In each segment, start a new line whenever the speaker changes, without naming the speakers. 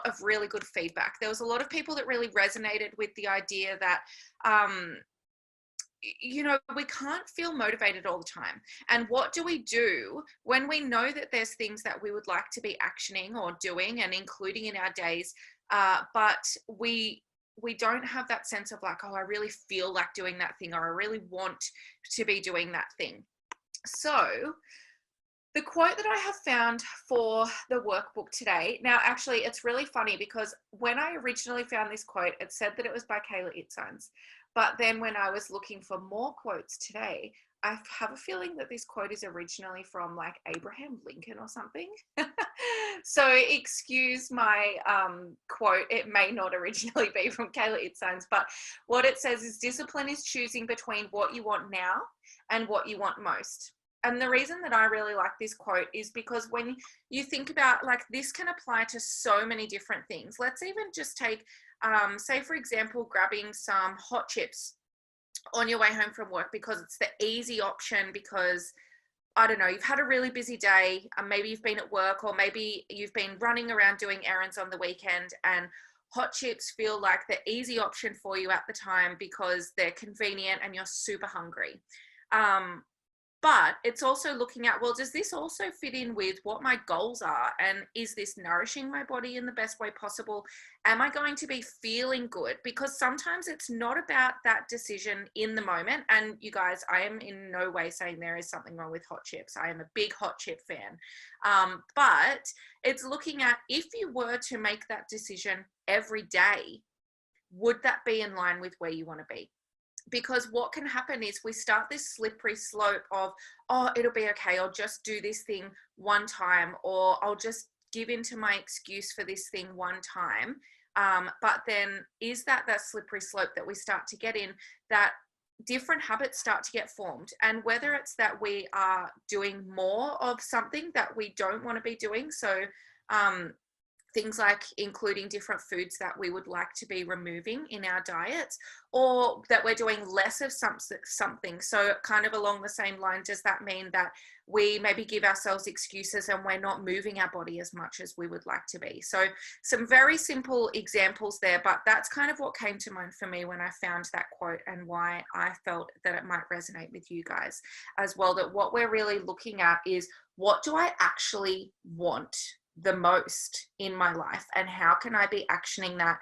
of really good feedback. There was a lot of people that really resonated with the idea that, you know, we can't feel motivated all the time. And what do we do when we know that there's things that we would like to be actioning or doing and including in our days, but we don't have that sense of like, oh, I really feel like doing that thing, or I really want to be doing that thing. So the quote that I have found for the workbook today, now actually it's really funny because when I originally found this quote, it said that it was by Kayla Itsines. But then when I was looking for more quotes today, I have a feeling that this quote is originally from like Abraham Lincoln or something. So excuse my quote. It may not originally be from Kayla Itsines, but what it says is discipline is choosing between what you want now and what you want most. And the reason that I really like this quote is because when you think about, like, this can apply to so many different things. Let's even just take, say, for example, grabbing some hot chips on your way home from work because it's the easy option because, I don't know, you've had a really busy day, maybe you've been at work, or maybe you've been running around doing errands on the weekend, and hot chips feel like the easy option for you at the time because they're convenient and you're super hungry. But it's also looking at, well, does this also fit in with what my goals are? And is this nourishing my body in the best way possible? Am I going to be feeling good? Because sometimes it's not about that decision in the moment. And you guys, I am in no way saying there is something wrong with hot chips. I am a big hot chip fan. But it's looking at, if you were to make that decision every day, would that be in line with where you want to be? Because what can happen is we start this slippery slope of, oh, it'll be okay, I'll just do this thing one time, or I'll just give into my excuse for this thing one time. But then is that slippery slope that we start to get in, that different habits start to get formed? And whether it's that we are doing more of something that we don't want to be doing, so things like including different foods that we would like to be removing in our diets, or that we're doing less of something. So kind of along the same line, does that mean that we maybe give ourselves excuses and we're not moving our body as much as we would like to be? So some very simple examples there, but that's kind of what came to mind for me when I found that quote, and why I felt that it might resonate with you guys as well, that what we're really looking at is, what do I actually want the most in my life, and how can I be actioning that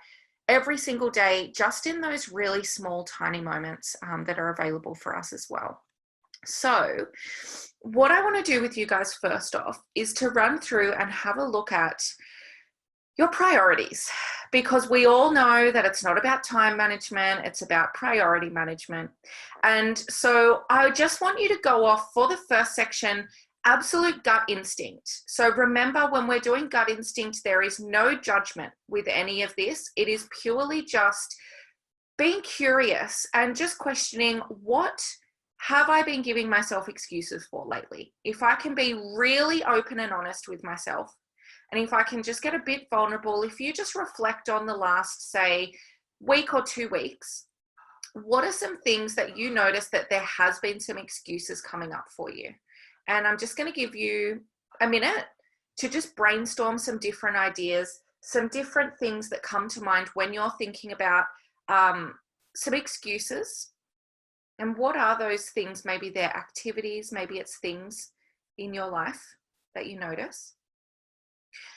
every single day, just in those really small, tiny moments that are available for us as well. So what I want to do with you guys first off is to run through and have a look at your priorities, because we all know that it's not about time management, it's about priority management. And so I just want you to go off for the first section, absolute gut instinct. So remember, when we're doing gut instinct, there is no judgment with any of this. It is purely just being curious and just questioning, what have I been giving myself excuses for lately? If I can be really open and honest with myself, and if I can just get a bit vulnerable, if you just reflect on the last, say, week or 2 weeks, what are some things that you notice that there has been some excuses coming up for you? And I'm just going to give you a minute to just brainstorm some different ideas, some different things that come to mind when you're thinking about some excuses. And what are those things? Maybe they're activities, maybe it's things in your life that you notice.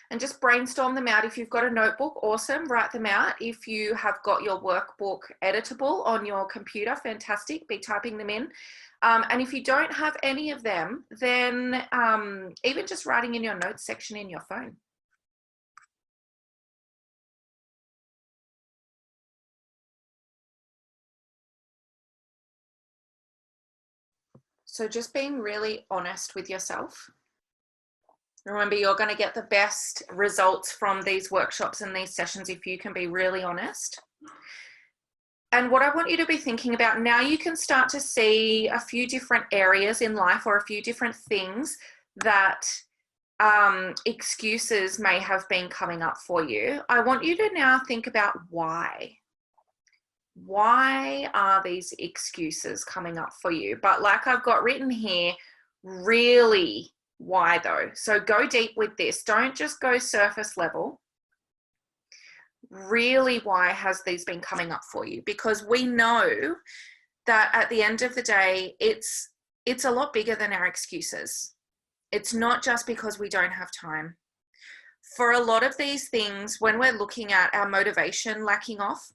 And just brainstorm them out. If you've got a notebook, awesome, write them out. If you have got your workbook editable on your computer, fantastic, be typing them in. And if you don't have any of them, then even just writing in your notes section in your phone. So just being really honest with yourself. Remember, you're going to get the best results from these workshops and these sessions if you can be really honest. And what I want you to be thinking about now, you can start to see a few different areas in life, or a few different things that excuses may have been coming up for you. I want you to now think about why. Why are these excuses coming up for you? But like I've got written here, really, why though? So go deep with this. Don't just go surface level. really why has these been coming up for you? Because we know that at the end of the day, it's a lot bigger than our excuses. It's not just because we don't have time. For a lot of these things, when we're looking at our motivation lacking off,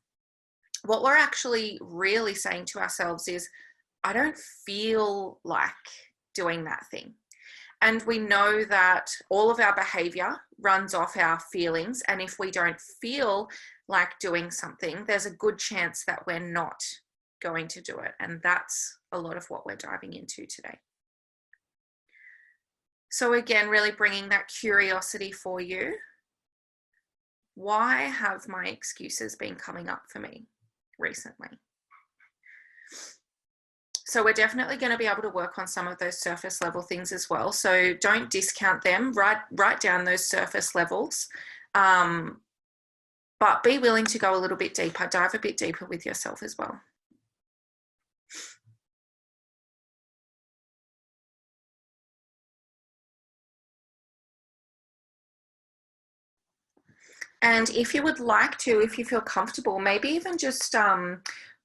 what we're actually really saying to ourselves is, I don't feel like doing that thing. And we know that all of our behavior runs off our feelings. And if we don't feel like doing something, there's a good chance that we're not going to do it. And that's a lot of what we're diving into today. So again, really bringing that curiosity for you. Why have my excuses been coming up for me recently? So we're definitely going to be able to work on some of those surface level things as well. So don't discount them, write down those surface levels, but be willing to go a little bit deeper, dive a bit deeper with yourself as well. And if you would like to, if you feel comfortable, maybe even just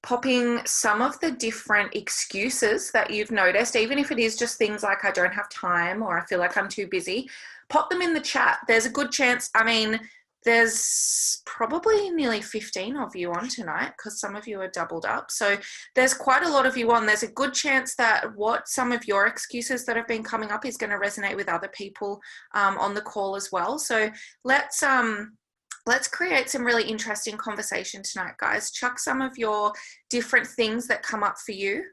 popping some of the different excuses that you've noticed, even if it is just things like I don't have time or I feel like I'm too busy, pop them in the chat. There's a good chance, I mean, there's probably nearly 15 of you on tonight because some of you are doubled up. So there's quite a lot of you on. There's a good chance that what some of your excuses that have been coming up is going to resonate with other people on the call as well. So let's create some really interesting conversation tonight, guys. Chuck some of your different things that come up for you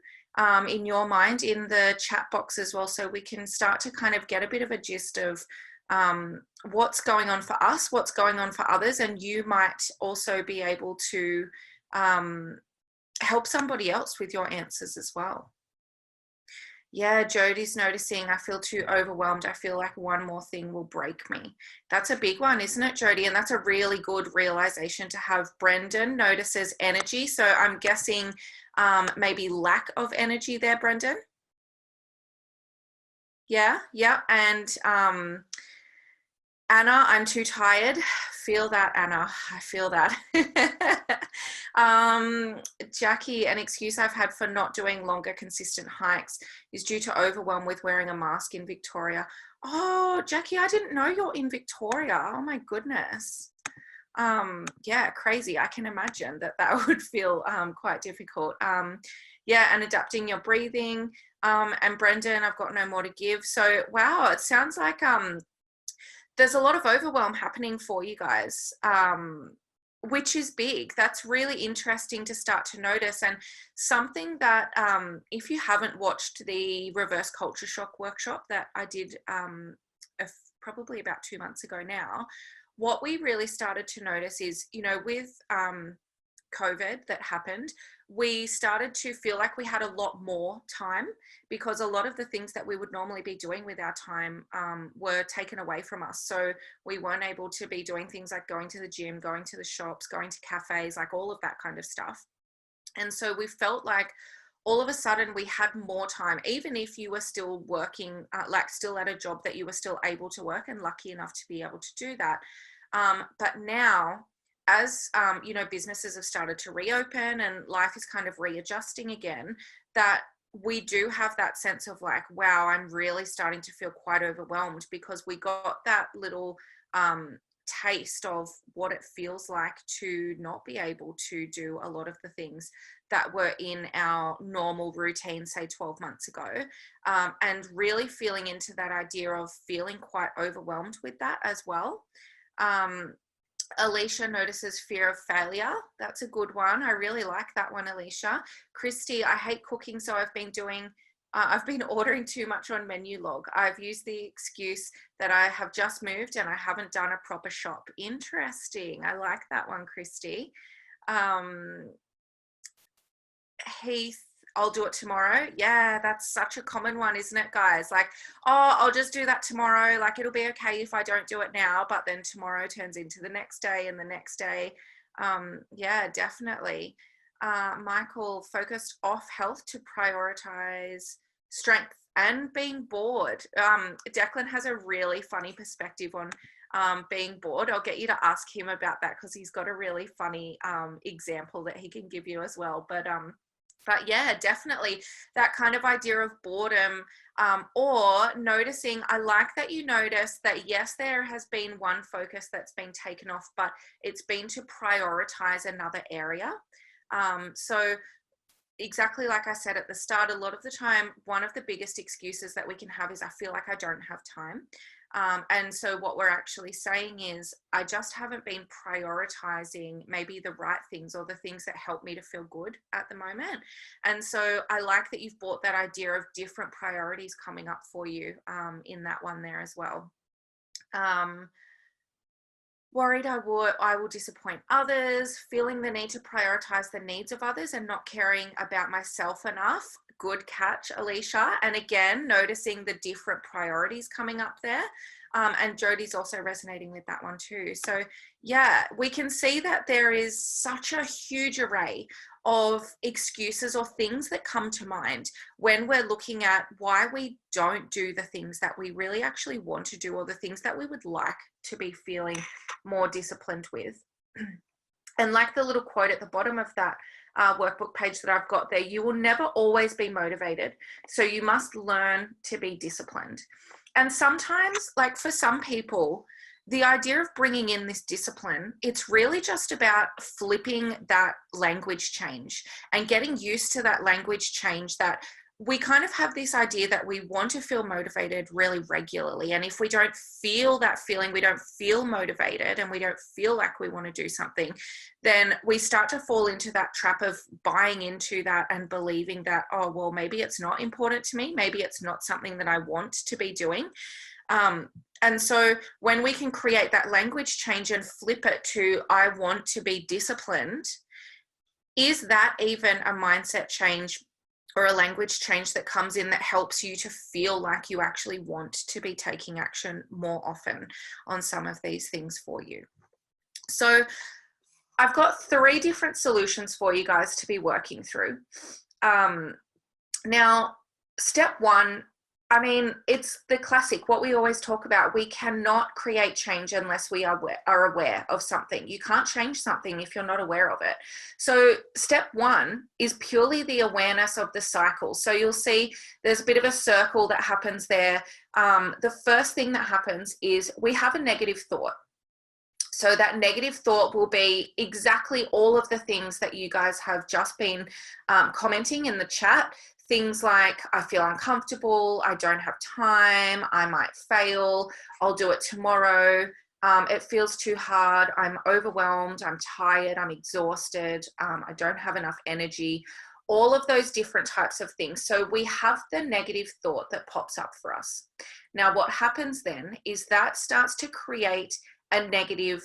in your mind in the chat box as well, so we can start to kind of get a bit of a gist of what's going on for us, what's going on for others, and you might also be able to help somebody else with your answers as well. Yeah, Jody's noticing, I feel too overwhelmed. I feel like one more thing will break me. That's a big one, isn't it, Jody? And that's a really good realization to have. Brendan notices energy. So I'm guessing maybe lack of energy there, Brendan. Yeah. And Anna, I'm too tired. Feel that, Anna. I feel that. Jackie, an excuse I've had for not doing longer consistent hikes is due to overwhelm with wearing a mask in Victoria. Oh, Jackie, I didn't know you're in Victoria. Oh my goodness. Yeah, crazy. I can imagine that would feel quite difficult. Yeah, and adapting your breathing. And Brendan, I've got no more to give. So, wow, it sounds like there's a lot of overwhelm happening for you guys, which is big. That's really interesting to start to notice. And something that, if you haven't watched the reverse culture shock workshop that I did probably about 2 months ago now, what we really started to notice is, you know, with COVID that happened, we started to feel like we had a lot more time because a lot of the things that we would normally be doing with our time were taken away from us. So we weren't able to be doing things like going to the gym, going to the shops, going to cafes, like all of that kind of stuff. And so we felt like all of a sudden we had more time, even if you were still working, like still at a job that you were still able to work and lucky enough to be able to do that. But now, as you know, businesses have started to reopen and life is kind of readjusting again, that we do have that sense of like, wow, I'm really starting to feel quite overwhelmed because we got that little taste of what it feels like to not be able to do a lot of the things that were in our normal routine, say 12 months ago, and really feeling into that idea of feeling quite overwhelmed with that as well. Alicia notices fear of failure. That's a good one. I really like that one, Alicia. Christy, I hate cooking, so I've been ordering too much on Menu Log. I've used the excuse that I have just moved and I haven't done a proper shop. Interesting. I like that one, Christy. Heath, I'll do it tomorrow. Yeah, that's such a common one, isn't it, guys? Like, oh, I'll just do that tomorrow. Like, it'll be okay if I don't do it now, but then tomorrow turns into the next day and the next day. Yeah, definitely. Michael, focused off health to prioritize strength and being bored. Declan has a really funny perspective on being bored. I'll get you to ask him about that because he's got a really funny example that he can give you as well. But yeah, definitely that kind of idea of boredom, or noticing. I like that you notice that, yes, there has been one focus that's been taken off, but it's been to prioritize another area. So exactly like I said at the start, a lot of the time, one of the biggest excuses that we can have is, I feel like I don't have time. And so what we're actually saying is, I just haven't been prioritizing maybe the right things or the things that help me to feel good at the moment. And so I like that you've brought that idea of different priorities coming up for you in that one there as well. Worried I will disappoint others, feeling the need to prioritize the needs of others and not caring about myself enough. Good catch, Alicia. And again, noticing the different priorities coming up there. And Jodie's also resonating with that one too. So yeah, we can see that there is such a huge array of excuses or things that come to mind when we're looking at why we don't do the things that we really actually want to do, or the things that we would like to be feeling more disciplined with. And like the little quote at the bottom of that workbook page that I've got there, you will never always be motivated, so you must learn to be disciplined. And sometimes, like for some people, the idea of bringing in this discipline, it's really just about flipping that language change and getting used to that language change, that we kind of have this idea that we want to feel motivated really regularly. And if we don't feel that feeling, we don't feel motivated and we don't feel like we want to do something, then we start to fall into that trap of buying into that and believing that, oh, well, maybe it's not important to me. Maybe it's not something that I want to be doing. And so when we can create that language change and flip it to, I want to be disciplined, is that even a mindset change or a language change that comes in that helps you to feel like you actually want to be taking action more often on some of these things for you? So I've got 3 different solutions for you guys to be working through. Now, step 1, I mean, it's the classic, what we always talk about. We cannot create change unless we are aware of something. You can't change something if you're not aware of it. So step 1 is purely the awareness of the cycle. So you'll see there's a bit of a circle that happens there. The first thing that happens is we have a negative thought. So that negative thought will be exactly all of the things that you guys have just been commenting in the chat. Things like, I feel uncomfortable, I don't have time, I might fail, I'll do it tomorrow, it feels too hard, I'm overwhelmed, I'm tired, I'm exhausted, I don't have enough energy, all of those different types of things. So we have the negative thought that pops up for us. Now, what happens then is that starts to create a negative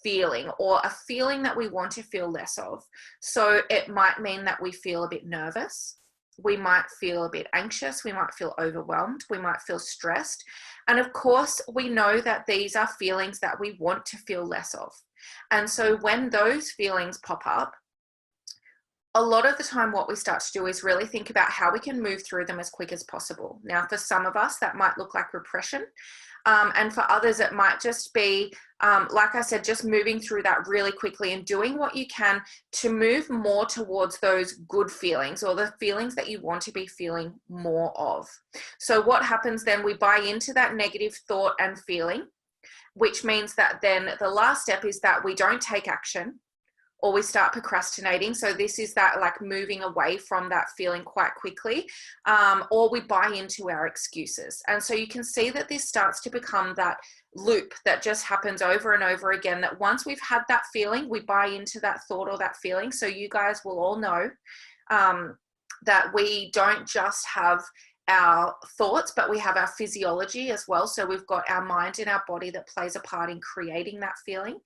feeling, or a feeling that we want to feel less of. So it might mean that we feel a bit nervous. We might feel a bit anxious, we might feel overwhelmed, we might feel stressed. And of course, we know that these are feelings that we want to feel less of. And so when those feelings pop up, a lot of the time what we start to do is really think about how we can move through them as quick as possible. Now, for some of us, that might look like repression. And for others, it might just be, like I said, just moving through that really quickly and doing what you can to move more towards those good feelings, or the feelings that you want to be feeling more of. So what happens then, we buy into that negative thought and feeling, which means that then the last step is that we don't take action, or we start procrastinating. So this is that like moving away from that feeling quite quickly, or we buy into our excuses. And so you can see that this starts to become that loop that just happens over and over again, that once we've had that feeling, we buy into that thought or that feeling. So you guys will all know that we don't just have our thoughts, but we have our physiology as well. So we've got our mind and our body that plays a part in creating that feeling.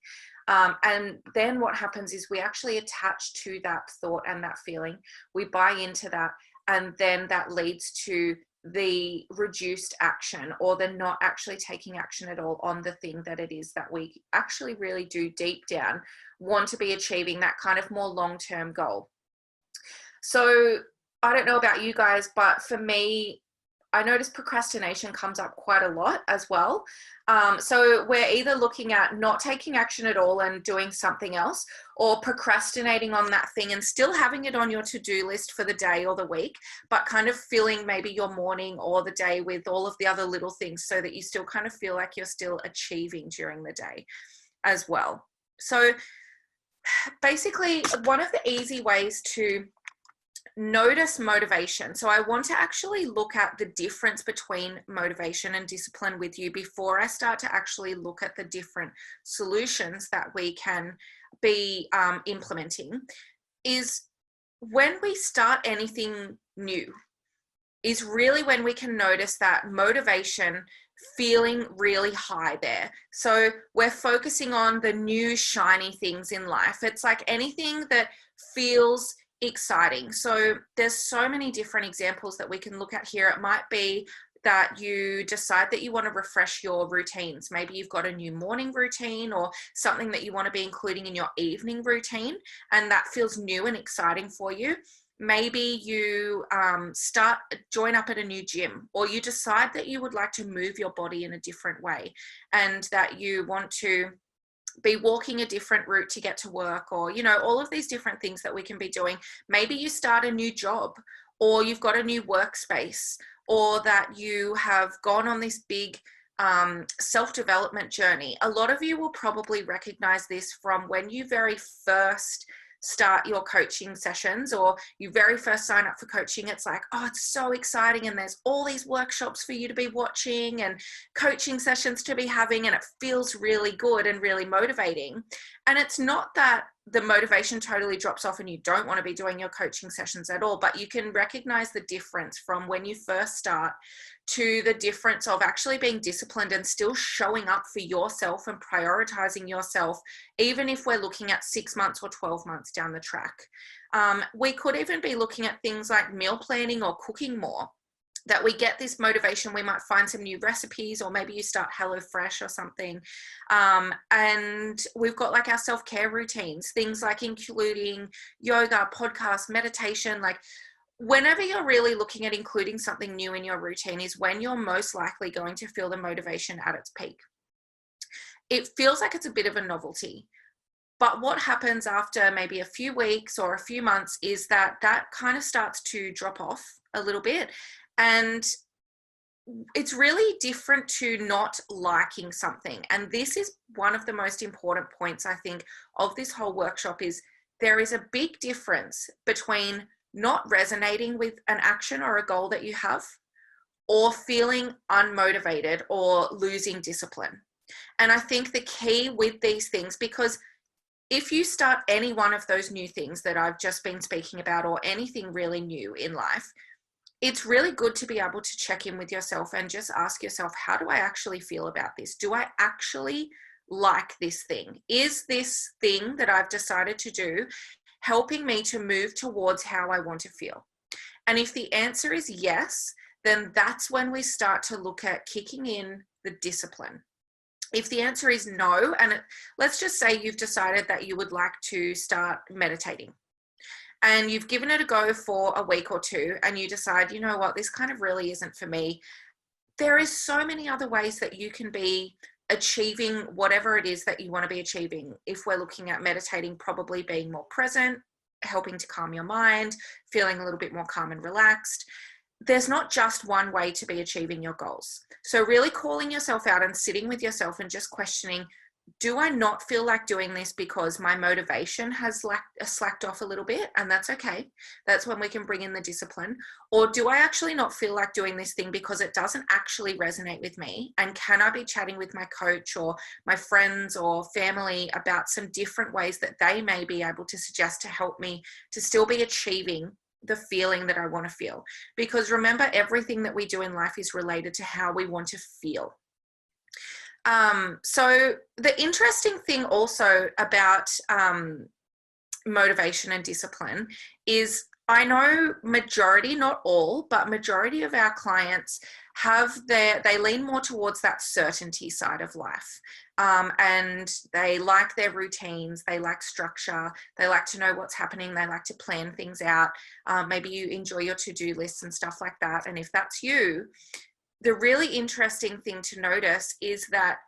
And then what happens is we actually attach to that thought and that feeling, we buy into that, and then that leads to the reduced action, or the not actually taking action at all on the thing that it is that we actually really do deep down want to be achieving, that kind of more long-term goal. So I don't know about you guys, but for me, I notice procrastination comes up quite a lot as well. So we're either looking at not taking action at all and doing something else, or procrastinating on that thing and still having it on your to-do list for the day or the week, but kind of filling maybe your morning or the day with all of the other little things so that you still kind of feel like you're still achieving during the day as well. So basically, one of the easy ways to notice motivation. So I want to actually look at the difference between motivation and discipline with you before I start to actually look at the different solutions that we can be implementing. Is when we start anything new is really when we can notice that motivation feeling really high there. So we're focusing on the new shiny things in life. It's like anything that feels exciting. So there's so many different examples that we can look at here. It might be that you decide that you want to refresh your routines. Maybe you've got a new morning routine or something that you want to be including in your evening routine, and that feels new and exciting for you. Maybe you join up at a new gym, or you decide that you would like to move your body in a different way and that you want to be walking a different route to get to work, or, you know, all of these different things that we can be doing. Maybe you start a new job, or you've got a new workspace, or that you have gone on this big self-development journey. A lot of you will probably recognize this from when you very first start your coaching sessions, or you very first sign up for coaching. It's like, oh, it's so exciting, and there's all these workshops for you to be watching and coaching sessions to be having, and it feels really good and really motivating. And it's not that the motivation totally drops off and you don't want to be doing your coaching sessions at all, but you can recognize the difference from when you first start to the difference of actually being disciplined and still showing up for yourself and prioritizing yourself, even if we're looking at 6 months or 12 months down the track. We could even be looking at things like meal planning or cooking more, that we get this motivation. We might find some new recipes, or maybe you start HelloFresh or something. And we've got like our self-care routines, things like including yoga, podcast, meditation. Like whenever you're really looking at including something new in your routine is when you're most likely going to feel the motivation at its peak. It feels like it's a bit of a novelty. But what happens after maybe a few weeks or a few months is that that kind of starts to drop off a little bit. And it's really different to not liking something. And this is one of the most important points, I think, of this whole workshop is there is a big difference between not resonating with an action or a goal that you have, or feeling unmotivated or losing discipline. And I think the key with these things, because if you start any one of those new things that I've just been speaking about, or anything really new in life, it's really good to be able to check in with yourself and just ask yourself, how do I actually feel about this? Do I actually like this thing? Is this thing that I've decided to do helping me to move towards how I want to feel? And if the answer is yes, then that's when we start to look at kicking in the discipline. If the answer is no, and let's just say you've decided that you would like to start meditating, and you've given it a go for a week or two, and you decide, you know what, this kind of really isn't for me. There is so many other ways that you can be achieving whatever it is that you want to be achieving. If we're looking at meditating, probably being more present, helping to calm your mind, feeling a little bit more calm and relaxed. There's not just one way to be achieving your goals. So really calling yourself out and sitting with yourself and just questioning, do I not feel like doing this because my motivation has slacked off a little bit? And that's okay. That's when we can bring in the discipline. Or do I actually not feel like doing this thing because it doesn't actually resonate with me? And can I be chatting with my coach or my friends or family about some different ways that they may be able to suggest to help me to still be achieving the feeling that I want to feel? Because remember, everything that we do in life is related to how we want to feel. So the interesting thing also about motivation and discipline is, I know majority, not all, but majority of our clients they lean more towards that certainty side of life. and they like their routines, they like structure, they like to know what's happening, they like to plan things out. Maybe you enjoy your to-do lists and stuff like that. And if that's you, the really interesting thing to notice is that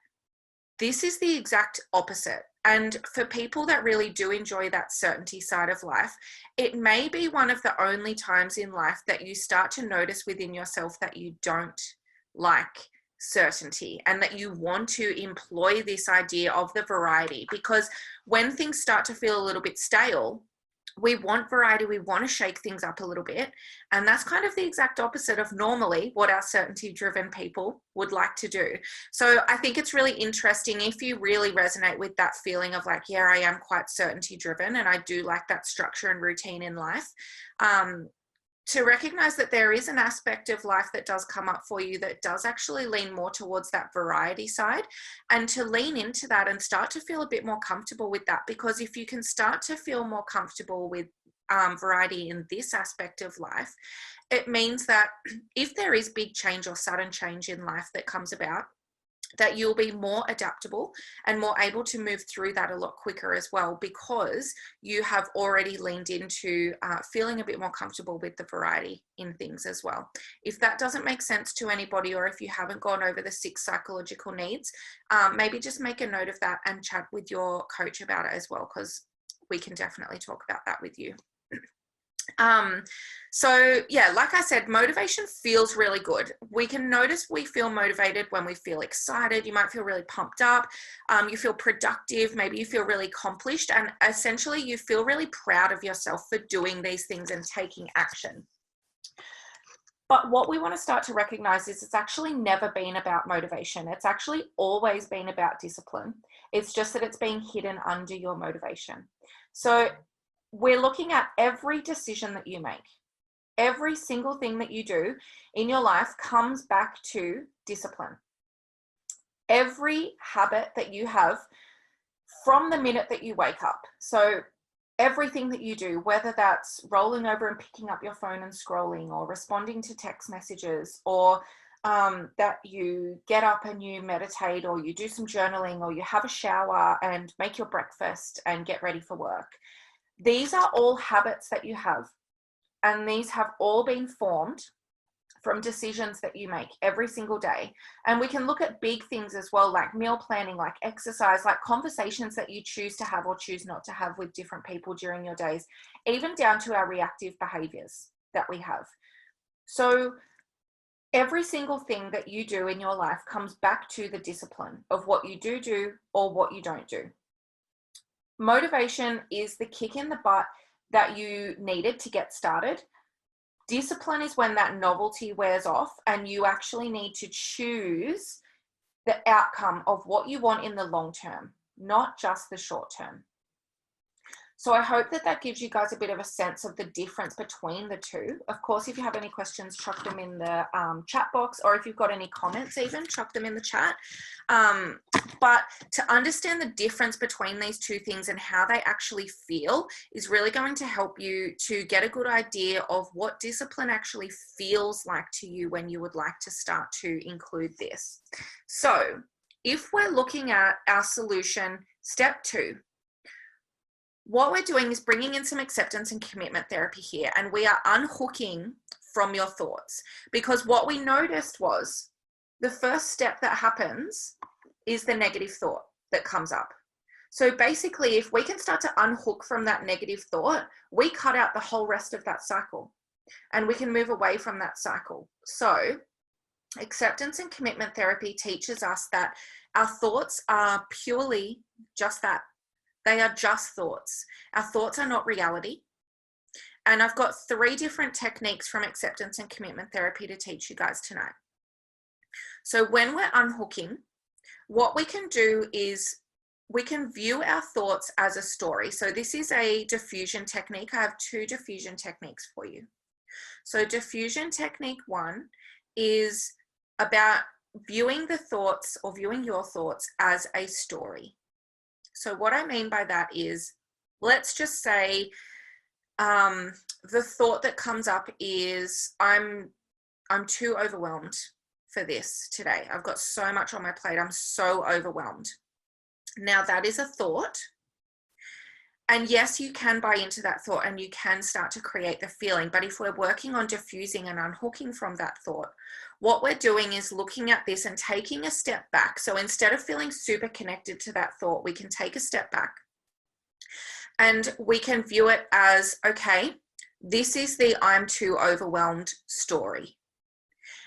this is the exact opposite. And for people that really do enjoy that certainty side of life, it may be one of the only times in life that you start to notice within yourself that you don't like certainty and that you want to employ this idea of the variety. Because when things start to feel a little bit stale, we want variety, we want to shake things up a little bit. And that's kind of the exact opposite of normally what our certainty driven people would like to do. So I think it's really interesting if you really resonate with that feeling of like, yeah, I am quite certainty driven and I do like that structure and routine in life. To recognize that there is an aspect of life that does come up for you that does actually lean more towards that variety side, and to lean into that and start to feel a bit more comfortable with that. Because if you can start to feel more comfortable with variety in this aspect of life, it means that if there is big change or sudden change in life that comes about, that you'll be more adaptable and more able to move through that a lot quicker as well, because you have already leaned into feeling a bit more comfortable with the variety in things as well. If that doesn't make sense to anybody, or if you haven't gone over the 6 psychological needs, maybe just make a note of that and chat with your coach about it as well, because we can definitely talk about that with you. So yeah, like I said, motivation feels really good. We can notice we feel motivated when we feel excited. You might feel really pumped up. You feel productive. Maybe you feel really accomplished, and essentially you feel really proud of yourself for doing these things and taking action. But what we want to start to recognize is it's actually never been about motivation. It's actually always been about discipline. It's just that it's being hidden under your motivation. So we're looking at every decision that you make. Every single thing that you do in your life comes back to discipline. Every habit that you have from the minute that you wake up. So everything that you do, whether that's rolling over and picking up your phone and scrolling, or responding to text messages, or that you get up and you meditate, or you do some journaling, or you have a shower and make your breakfast and get ready for work. These are all habits that you have, and these have all been formed from decisions that you make every single day. And we can look at big things as well, like meal planning, like exercise, like conversations that you choose to have or choose not to have with different people during your days, even down to our reactive behaviors that we have. So every single thing that you do in your life comes back to the discipline of what you do or what you don't do. Motivation is the kick in the butt that you needed to get started. Discipline is when that novelty wears off and you actually need to choose the outcome of what you want in the long term, not just the short term. So I hope that that gives you guys a bit of a sense of the difference between the two. Of course, if you have any questions, chuck them in the chat box, or if you've got any comments even, chuck them in the chat. But to understand the difference between these two things and how they actually feel is really going to help you to get a good idea of what discipline actually feels like to you when you would like to start to include this. So if we're looking at our solution, step 2, what we're doing is bringing in some acceptance and commitment therapy here, and we are unhooking from your thoughts, because what we noticed was the first step that happens is the negative thought that comes up. So basically, if we can start to unhook from that negative thought, we cut out the whole rest of that cycle and we can move away from that cycle. So acceptance and commitment therapy teaches us that our thoughts are purely just that. They are just thoughts. Our thoughts are not reality. And I've got 3 different techniques from acceptance and commitment therapy to teach you guys tonight. So when we're unhooking, what we can do is we can view our thoughts as a story. So this is a diffusion technique. I have 2 diffusion techniques for you. So diffusion technique 1 is about viewing the thoughts, or viewing your thoughts, as a story. So what I mean by that is, let's just say the thought that comes up is, I'm too overwhelmed for this today. I've got so much on my plate. I'm so overwhelmed. Now that is a thought. And yes, you can buy into that thought and you can start to create the feeling. But if we're working on diffusing and unhooking from that thought, what we're doing is looking at this and taking a step back. So instead of feeling super connected to that thought, we can take a step back and we can view it as, okay, this is the I'm too overwhelmed story.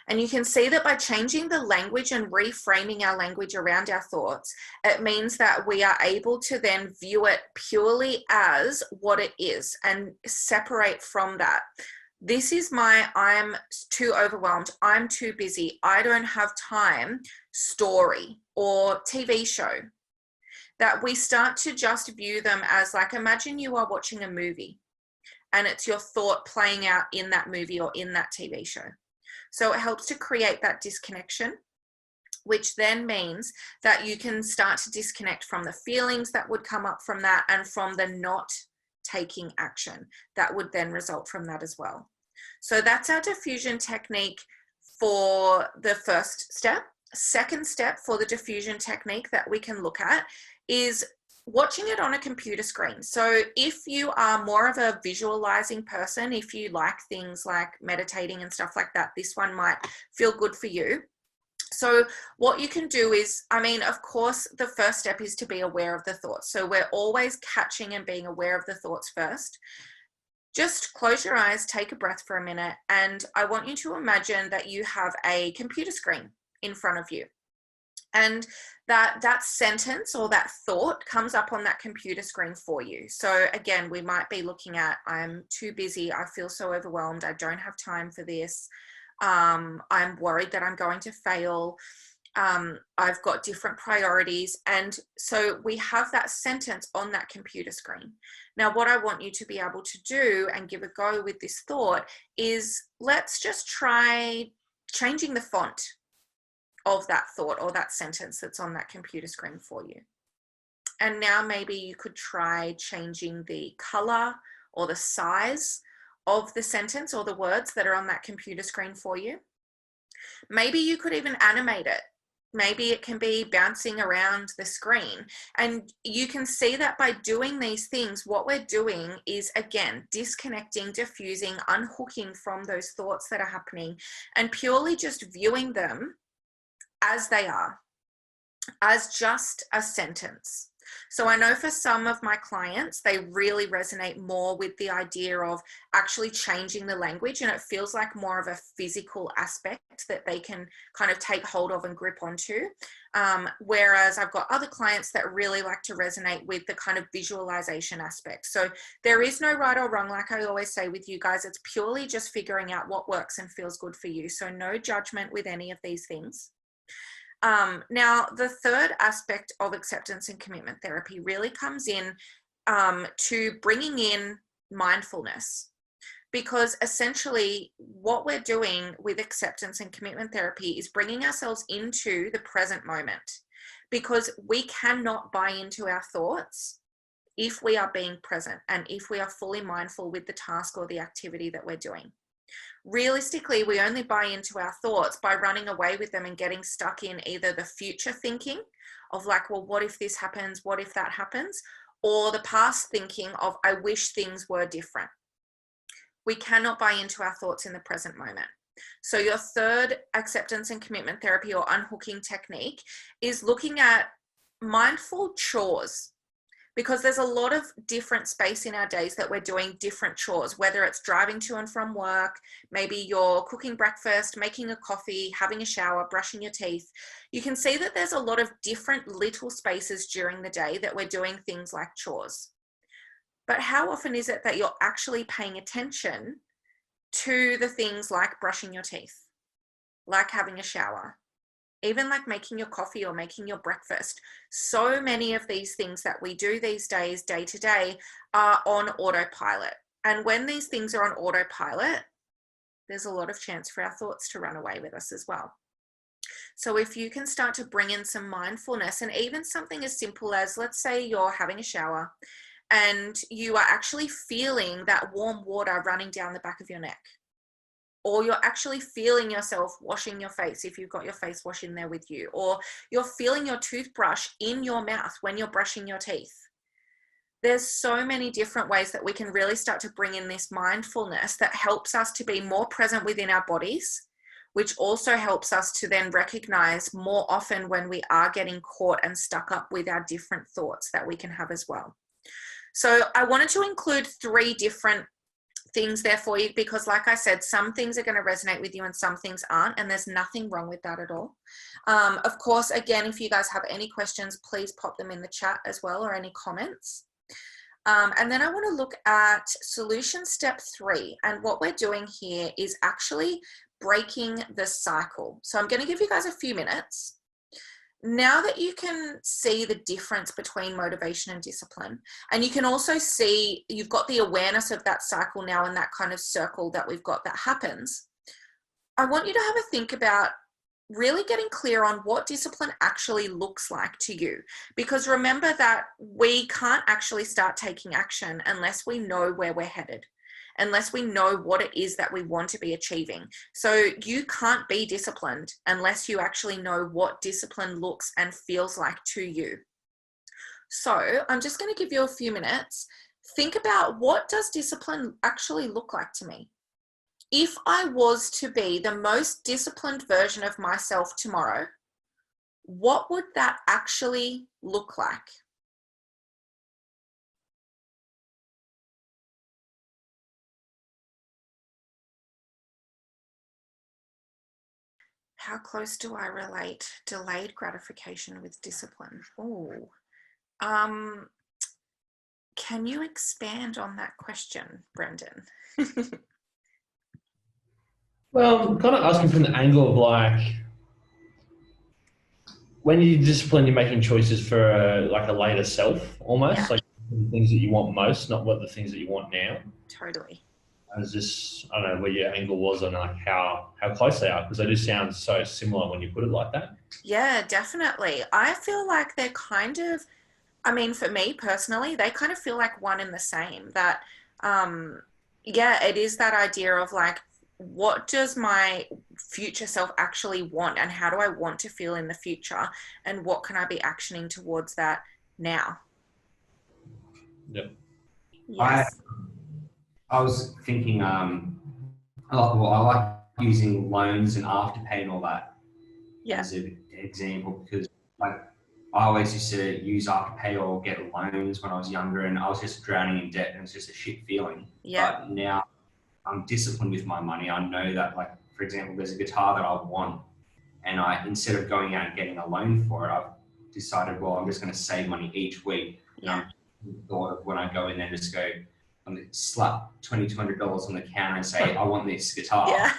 And you can see that by changing the language and reframing our language around our thoughts, it means that we are able to then view it purely as what it is and separate from that. This is my I'm too overwhelmed, I'm too busy, I don't have time story or TV show. That we start to just view them as, like, imagine you are watching a movie and it's your thought playing out in that movie or in that TV show. So it helps to create that disconnection, which then means that you can start to disconnect from the feelings that would come up from that and from the not taking action that would then result from that as well. So that's our diffusion technique for the first step. Second step for the diffusion technique that we can look at is watching it on a computer screen. So if you are more of a visualizing person, if you like things like meditating and stuff like that, this one might feel good for you. So what you can do is, I mean, of course, the first step is to be aware of the thoughts. So we're always catching and being aware of the thoughts first. Just close your eyes, take a breath for a minute, and I want you to imagine that you have a computer screen in front of you. And that sentence or that thought comes up on that computer screen for you. So again, we might be looking at, I'm too busy, I feel so overwhelmed, I don't have time for this, I'm worried that I'm going to fail, I've got different priorities. And so we have that sentence on that computer screen. Now, what I want you to be able to do and give a go with this thought is, let's just try changing the font of that thought or that sentence that's on that computer screen for you. And now maybe you could try changing the color or the size of the sentence or the words that are on that computer screen for you. Maybe you could even animate it. Maybe it can be bouncing around the screen. And you can see that by doing these things, what we're doing is, again, disconnecting, diffusing, unhooking from those thoughts that are happening and purely just viewing them as they are, as just a sentence. So I know for some of my clients, they really resonate more with the idea of actually changing the language, and it feels like more of a physical aspect that they can kind of take hold of and grip onto. Whereas I've got other clients that really like to resonate with the kind of visualization aspect. So there is no right or wrong. Like I always say with you guys, it's purely just figuring out what works and feels good for you. So no judgment with any of these things. Now, the third aspect of acceptance and commitment therapy really comes in to bringing in mindfulness, because essentially what we're doing with acceptance and commitment therapy is bringing ourselves into the present moment, because we cannot buy into our thoughts if we are being present and if we are fully mindful with the task or the activity that we're doing. Realistically, we only buy into our thoughts by running away with them and getting stuck in either the future thinking of, like, well, what if this happens? What if that happens? Or the past thinking of, I wish things were different. We cannot buy into our thoughts in the present moment. So your third acceptance and commitment therapy or unhooking technique is looking at mindful chores. Because there's a lot of different space in our days that we're doing different chores, whether it's driving to and from work, maybe you're cooking breakfast, making a coffee, having a shower, brushing your teeth. You can see that there's a lot of different little spaces during the day that we're doing things like chores. But how often is it that you're actually paying attention to the things like brushing your teeth, like having a shower, even like making your coffee or making your breakfast? So many of these things that we do these days, day to day, are on autopilot. And when these things are on autopilot, there's a lot of chance for our thoughts to run away with us as well. So if you can start to bring in some mindfulness, and even something as simple as, let's say you're having a shower and you are actually feeling that warm water running down the back of your neck. or you're actually feeling yourself washing your face if you've got your face wash in there with you, or you're feeling your toothbrush in your mouth when you're brushing your teeth. There's so many different ways that we can really start to bring in this mindfulness that helps us to be more present within our bodies, which also helps us to then recognize more often when we are getting caught and stuck up with our different thoughts that we can have as well. So I wanted to include 3 different things there for you, because like I said, some things are going to resonate with you and some things aren't, and there's nothing wrong with that at all. Of course, again, if you guys have any questions, please pop them in the chat as well, or any comments. And then I want to look at solution step 3. And what we're doing here is actually breaking the cycle. So I'm going to give you guys a few minutes. Now that you can see the difference between motivation and discipline, and you can also see you've got the awareness of that cycle now and that kind of circle that we've got that happens, I want you to have a think about really getting clear on what discipline actually looks like to you. Because remember that we can't actually start taking action unless we know where we're headed, unless we know what it is that we want to be achieving. So you can't be disciplined unless you actually know what discipline looks and feels like to you. So I'm just going to give you a few minutes. Think about, what does discipline actually look like to me? If I was to be the most disciplined version of myself tomorrow, what would that actually look like? How close do I relate delayed gratification with discipline? Oh, can you expand on that question, Brendan?
Well, I'm kind of asking from the angle of like, when you're disciplined, you're making choices for a later self, almost,
Yeah,
like the things that you want most, not what the things that you want now.
totally.
I was just, I don't know where your angle was on like how close they are, because they do sound so similar when you put it like that.
Yeah, definitely. I feel like they're kind of, I mean, for me personally, they kind of feel like one and the same. That, yeah, it is that idea of like, what does my future self actually want, and how do I want to feel in the future, and what can I be actioning towards that now?
Yep.
I
Yes.
I was thinking, I like using loans and afterpay and all that
Yeah.
as an example, because like I always used to use afterpay or get loans when I was younger, and I was just drowning in debt, and it's just a shit feeling.
Yeah.
But now I'm disciplined with my money. I know that, like, for example, there's a guitar that I want, and instead of going out and getting a loan for it, I've decided, well, I'm just going to save money each week. And
Yeah.
I'm thought of when I go in there, just go, I'm going to slap $200 on the counter and say, I want this guitar.
Yeah.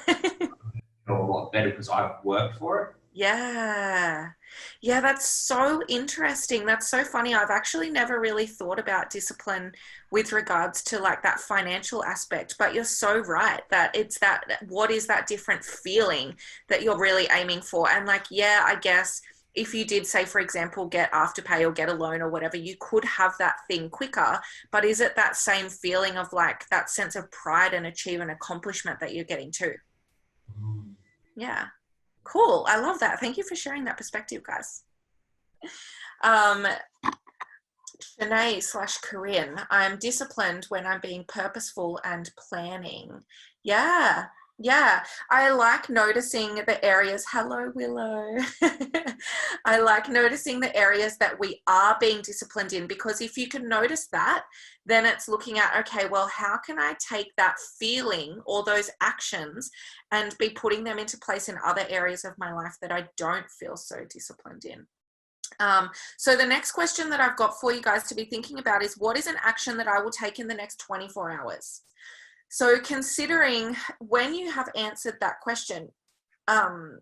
A lot better because I've worked for it.
Yeah. Yeah, that's so interesting. That's so funny. I've actually never really thought about discipline with regards to like that financial aspect, but you're so right that it's that, what is that different feeling that you're really aiming for? And like, yeah, I guess if you did say, for example, get afterpay or get a loan or whatever, you could have that thing quicker, but is it that same feeling of like that sense of pride and achievement, accomplishment that you're getting to? Yeah. Cool. I love that. Thank you for sharing that perspective, guys. Shanae/Corinne, I'm disciplined when I'm being purposeful and planning. Yeah. Yeah. I like noticing the areas. Hello, Willow. I like noticing the areas that we are being disciplined in, because if you can notice that, then it's looking at, okay, well, how can I take that feeling or those actions and be putting them into place in other areas of my life that I don't feel so disciplined in? So the next question that I've got for you guys to be thinking about is, what is an action that I will take in the next 24 hours? So considering when you have answered that question, that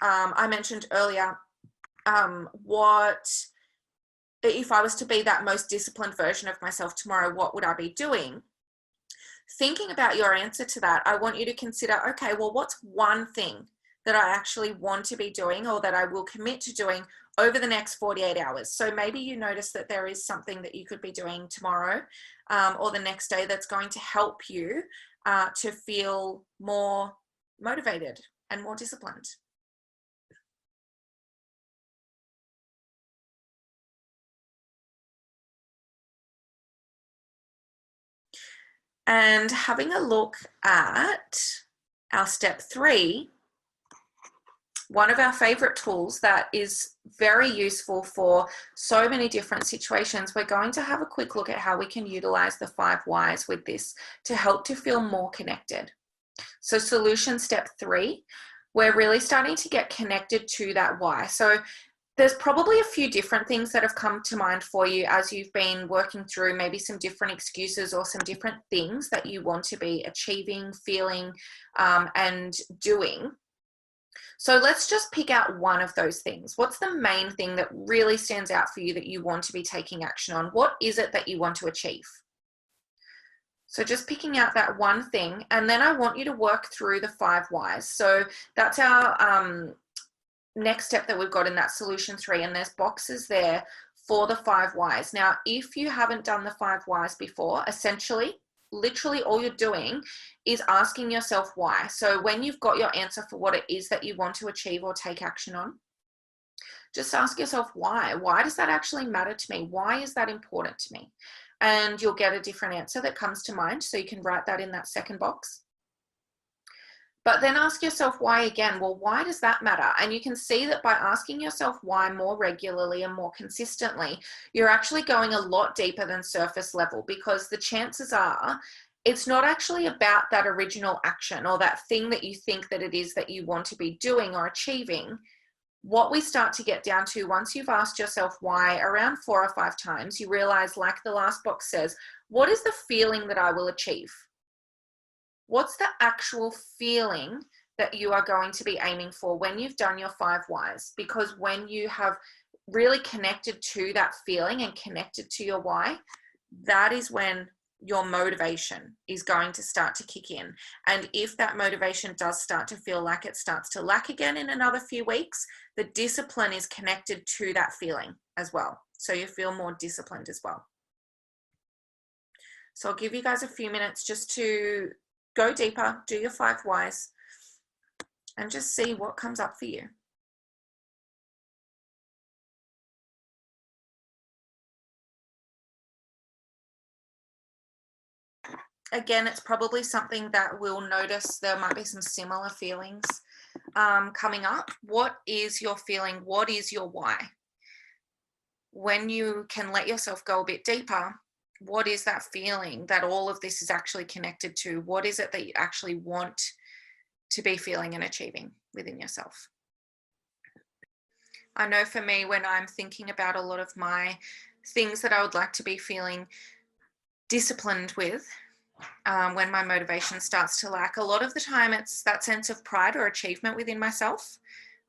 I mentioned earlier, what if I was to be that most disciplined version of myself tomorrow, what would I be doing? Thinking about your answer to that, I want you to consider, okay, well, what's one thing that I actually want to be doing, or that I will commit to doing over the next 48 hours. So maybe you notice that there is something that you could be doing tomorrow or the next day that's going to help you to feel more motivated and more disciplined. And having a look at our step 3, one of our favorite tools that is very useful for so many different situations, we're going to have a quick look at how we can utilize the 5 whys with this to help to feel more connected. So solution step 3, we're really starting to get connected to that why. So there's probably a few different things that have come to mind for you as you've been working through maybe some different excuses or some different things that you want to be achieving, feeling, and doing. So let's just pick out one of those things. What's the main thing that really stands out for you that you want to be taking action on? What is it that you want to achieve? So just picking out that one thing, and then I want you to work through the 5 whys. So that's our next step that we've got in that solution 3, and there's boxes there for the 5 whys. Now, if you haven't done the 5 whys before, essentially, literally all you're doing is asking yourself why. So when you've got your answer for what it is that you want to achieve or take action on, just ask yourself why. Why does that actually matter to me? Why is that important to me? And you'll get a different answer that comes to mind. So you can write that in that second box. But then ask yourself why again. Well, why does that matter? And you can see that by asking yourself why more regularly and more consistently, you're actually going a lot deeper than surface level, because the chances are it's not actually about that original action or that thing that you think that it is that you want to be doing or achieving. What we start to get down to, once you've asked yourself why around 4 or 5 times, you realize, like the last box says, what is the feeling that I will achieve? What's the actual feeling that you are going to be aiming for when you've done your 5 whys? Because when you have really connected to that feeling and connected to your why, that is when your motivation is going to start to kick in. And if that motivation does start to feel like it starts to lack again in another few weeks, the discipline is connected to that feeling as well. So you feel more disciplined as well. So I'll give you guys a few minutes just to go deeper, do your 5 whys, and just see what comes up for you. Again, it's probably something that we'll notice there might be some similar feelings coming up. What is your feeling? What is your why? When you can let yourself go a bit deeper, what is that feeling that all of this is actually connected to? What is it that you actually want to be feeling and achieving within yourself? I know for me, when I'm thinking about a lot of my things that I would like to be feeling disciplined with, when my motivation starts to lack, a lot of the time it's that sense of pride or achievement within myself.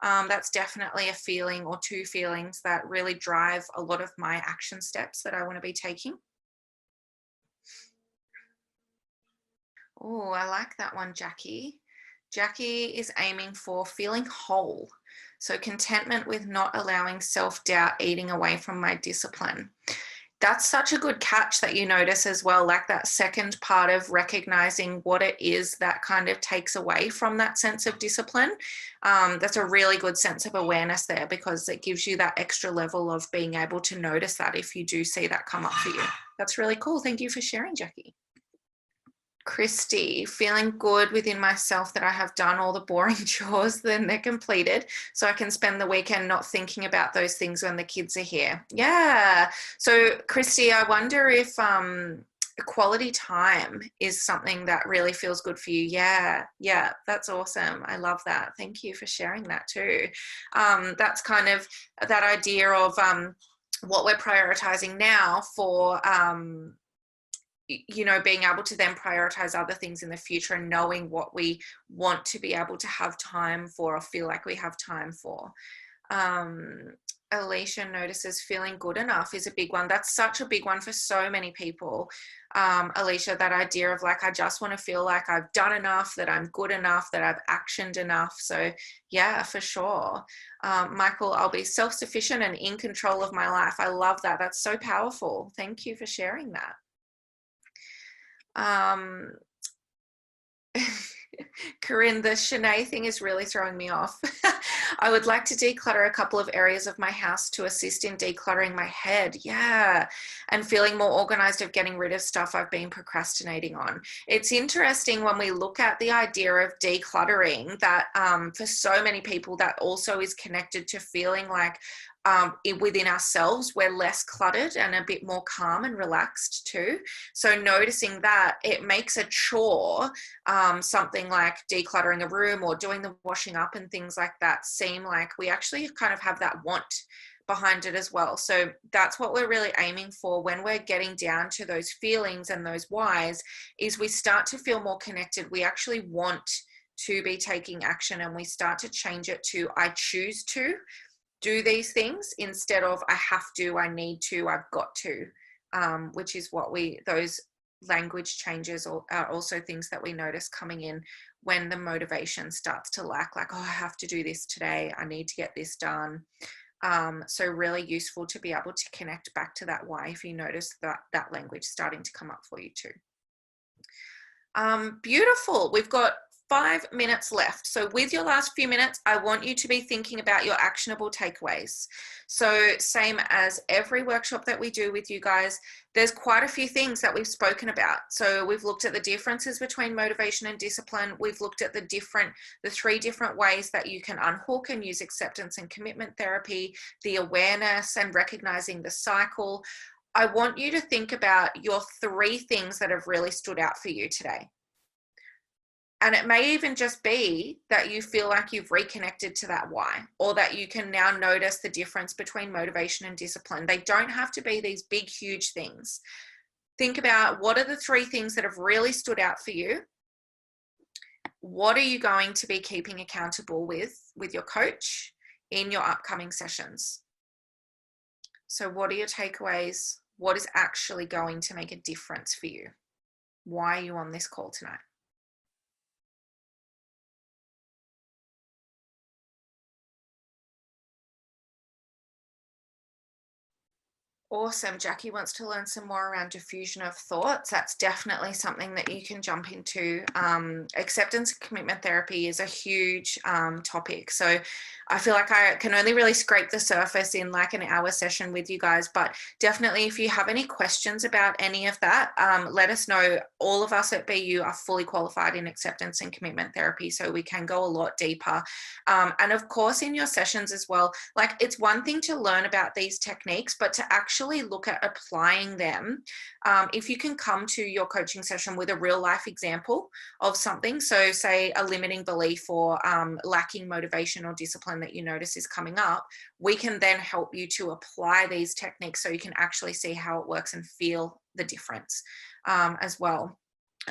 That's definitely a feeling or 2 feelings that really drive a lot of my action steps that I want to be taking. Oh, I like that one, Jackie. Jackie is aiming for feeling whole. So contentment with not allowing self-doubt eating away from my discipline. That's such a good catch that you notice as well, like that second part of recognizing what it is that kind of takes away from that sense of discipline. That's a really good sense of awareness there, because it gives you that extra level of being able to notice that if you do see that come up for you. That's really cool. Thank you for sharing, Jackie. Christy, feeling good within myself that I have done all the boring chores, then they're completed, so I can spend the weekend not thinking about those things when the kids are here. Yeah. So Christy, I wonder if quality time is something that really feels good for you. Yeah, that's awesome. I love that. Thank you for sharing that too. That's kind of that idea of what we're prioritizing now for being able to then prioritize other things in the future, and knowing what we want to be able to have time for or feel like we have time for. Alicia notices feeling good enough is a big one. That's such a big one for so many people. Alicia, that idea of like, I just want to feel like I've done enough, that I'm good enough, that I've actioned enough. So yeah, for sure. Michael, I'll be self-sufficient and in control of my life. I love that. That's so powerful. Thank you for sharing that. Corinne, the Shanae thing is really throwing me off. I would like to declutter a couple of areas of my house to assist in decluttering my head. Yeah. And feeling more organized of getting rid of stuff I've been procrastinating on. It's interesting when we look at the idea of decluttering that for so many people that also is connected to feeling like within ourselves, we're less cluttered and a bit more calm and relaxed too. So noticing that, it makes a chore, something like decluttering a room or doing the washing up and things like that, seem like we actually kind of have that want behind it as well. So that's what we're really aiming for when we're getting down to those feelings and those whys, is we start to feel more connected. We actually want to be taking action, and we start to change it to I choose to do these things instead of I have to, I need to, I've got to, which is what those language changes are also things that we notice coming in when the motivation starts to lack, like, oh, I have to do this today, I need to get this done. So really useful to be able to connect back to that why if you notice that language starting to come up for you too. Beautiful. We've got 5 minutes left. So with your last few minutes, I want you to be thinking about your actionable takeaways. So same as every workshop that we do with you guys, there's quite a few things that we've spoken about. So we've looked at the differences between motivation and discipline. We've looked at the 3 different ways that you can unhook and use acceptance and commitment therapy, the awareness and recognizing the cycle. I want you to think about your 3 things that have really stood out for you today. And it may even just be that you feel like you've reconnected to that why, or that you can now notice the difference between motivation and discipline. They don't have to be these big, huge things. Think about, what are the 3 things that have really stood out for you? What are you going to be keeping accountable with your coach in your upcoming sessions? So what are your takeaways? What is actually going to make a difference for you? Why are you on this call tonight? Awesome. Jackie wants to learn some more around diffusion of thoughts. That's definitely something that you can jump into. Acceptance and commitment therapy is a huge topic. So I feel like I can only really scrape the surface in like an hour session with you guys, but definitely if you have any questions about any of that, let us know. All of us at BU are fully qualified in acceptance and commitment therapy, so we can go a lot deeper. And of course, in your sessions as well, like, it's one thing to learn about these techniques, but to actually look at applying them. If you can come to your coaching session with a real life example of something, so say a limiting belief or lacking motivation or discipline that you notice is coming up, we can then help you to apply these techniques so you can actually see how it works and feel the difference as well.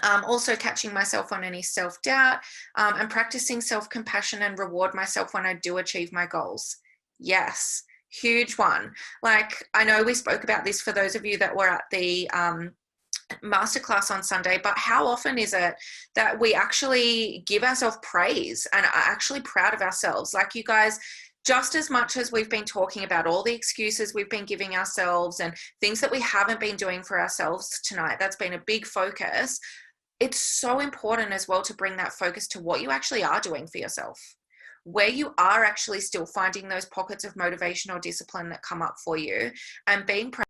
Also catching myself on any self-doubt and practicing self-compassion and reward myself when I do achieve my goals. Yes, huge one. Like, I know we spoke about this for those of you that were at the masterclass on Sunday, but how often is it that we actually give ourselves praise and are actually proud of ourselves? Like, you guys, just as much as we've been talking about all the excuses we've been giving ourselves and things that we haven't been doing for ourselves tonight, that's been a big focus. It's so important as well to bring that focus to what you actually are doing for yourself, where you are actually still finding those pockets of motivation or discipline that come up for you, and being proud